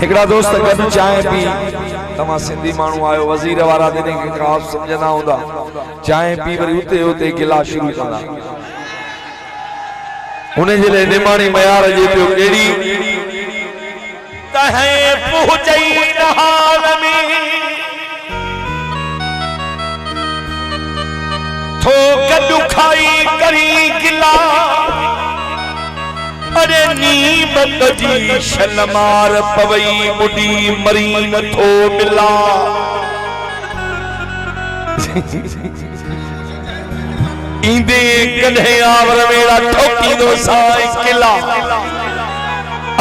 हिकड़ा दोस्त गॾु चाय पी तमा सिंधी मानू आयो वजीर वारा दिन के ख़ास समझना होंदा चाय पी वरी उते उते गिला शुरू कंदा उन्हें जे निमाणी मयार जे पियो केड़ी कहे पूजई हाल में थो गॾु खाई करी गिला अरे नीमत जी शलमार पवई मुडी मरी नथो मिला इंदे कन्हे आवर मेरा ठोकी दो साई किला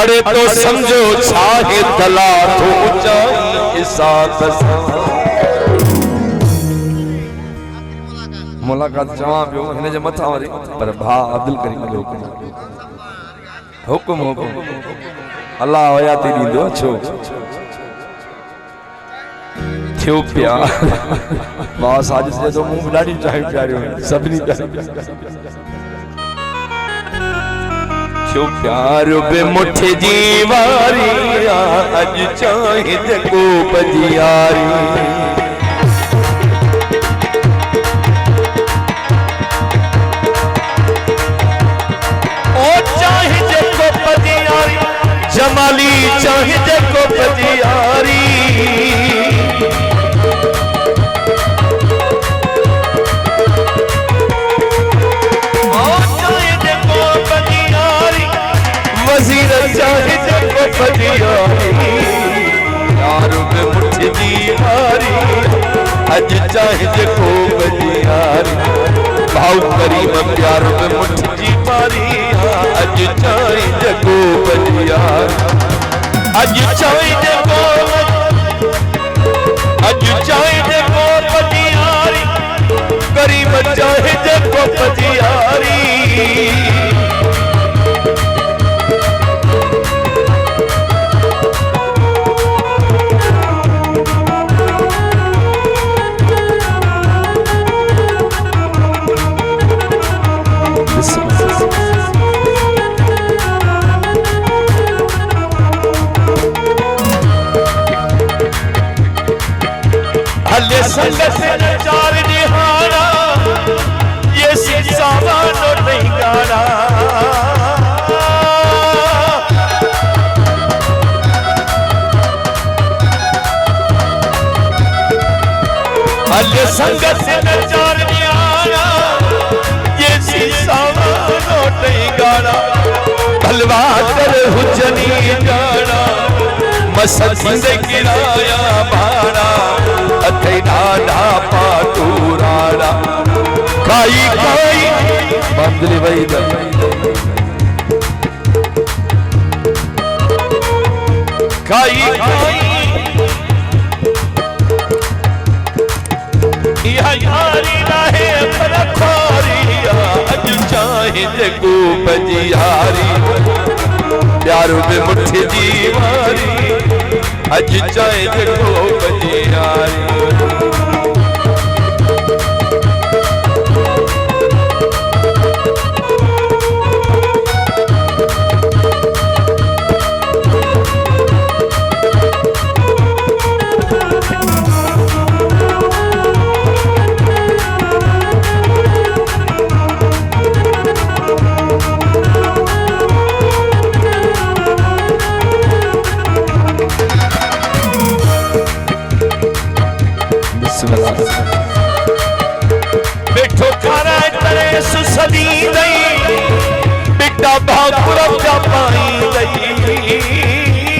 अरे तो समझो छाहे दला तो ऊंचाई इसात मुलाकात जवां पियो हिन जे मथा वरी पर भा अब्दुल करीम जो हुकुम हुकुम अल्लाह हयाती दींदो छो थियो प्यार बस आज से तो मुंह ॾाढी चाहे प्यारियो सभनी थियो प्यार बे मुठे जी वारी अज चाहे को पजियारी जमाली चाहे देखो पजियारी चाहे देखो पजियारी वजीर चाहे देखो पजियारी यार में मुट्ठी दीवारी अज चाहे देखो पजियारी भाव करीम प्यार में मुट्ठी दीवारी अज चाहे देखो पजियारी अज चाहे देखो पजियारी करीम चाहे देखो पजियारी हले संगत चार निहारा ये सिसावा नो नहीं गाना हले संगत चार निहारा ये सिसावा नो नहीं गाना भलवा कर हुजनी जाना मसद किराया भाड़ा अथे नाना पाटूराड़ा खाई खाई बंदली वही खाई खाई यह यारी रहे पर खोरिया अज चाहे देखो पजियारी प्यारो में मुट्ठी दीवारी अज चाहे देखो पजियारी बैठो खाना करे सुसदी दई बिटा भाकुर जा पाई दई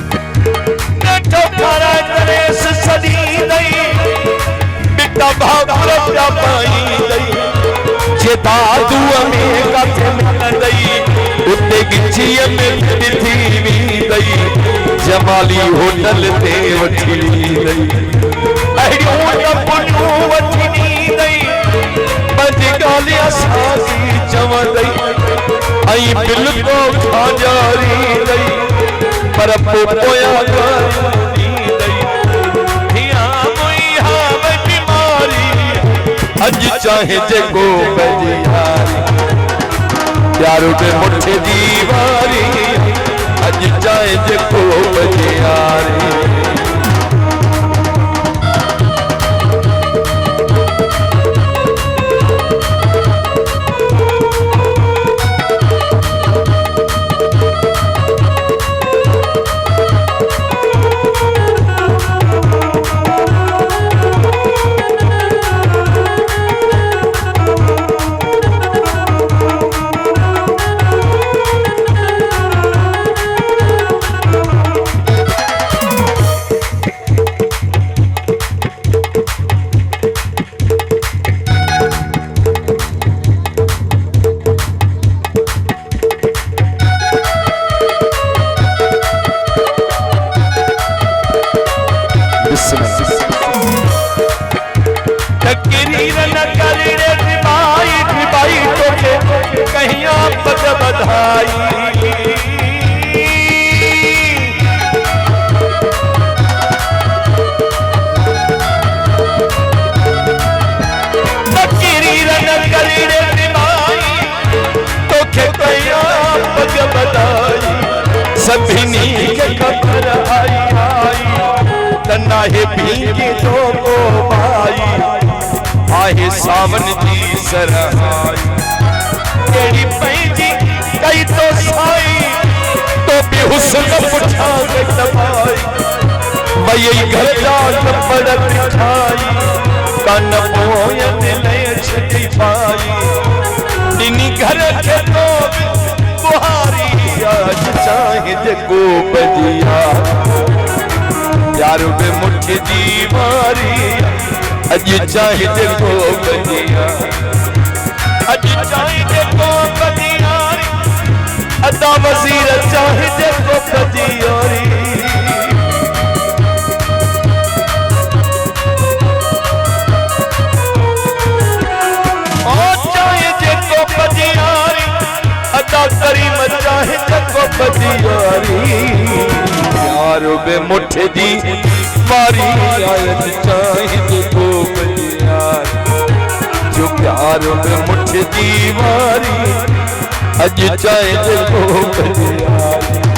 बैठो खाना करे सुसदी दई बिटा भाकुर जा पाई दई दादू में काथे मिल दई उते गिचिए में थी वी दई जमाली होटल ते वठी दई अहिड़ो पुनू वठी दई बज गाली असांजी चव दई आई बिल्कुल खाजारी दई पर पोया गाली अज चाहे जेको बजियारी प्यारो दे मुठे दी वारी अज चाहे जेको बजियारी सभिनी के खबर आई तन्नाहे भीगे तो को भाई आहे सावन जी सरहाई केड़ी पैजी कई तो साई तो भी हुस्न पुछा के तबाई वही घर जा कपड़ दिखाई कन पोयन ले छटी पाई दिनी घर के तो बुहारी आज चाहे जेको बजिया यार बे मुठ्ठी दी मारी अज चाहे जेको बजिया अज चाहे जेको बजियारी अदा वजीर चाहे जेको बजियारी करीम चाहे जको बजियारी यारो बे मुठे दी मारी आयत चाहे जको बजियारी जो प्यारो बे मुठे दी मारी अज चाहे जको बजियारी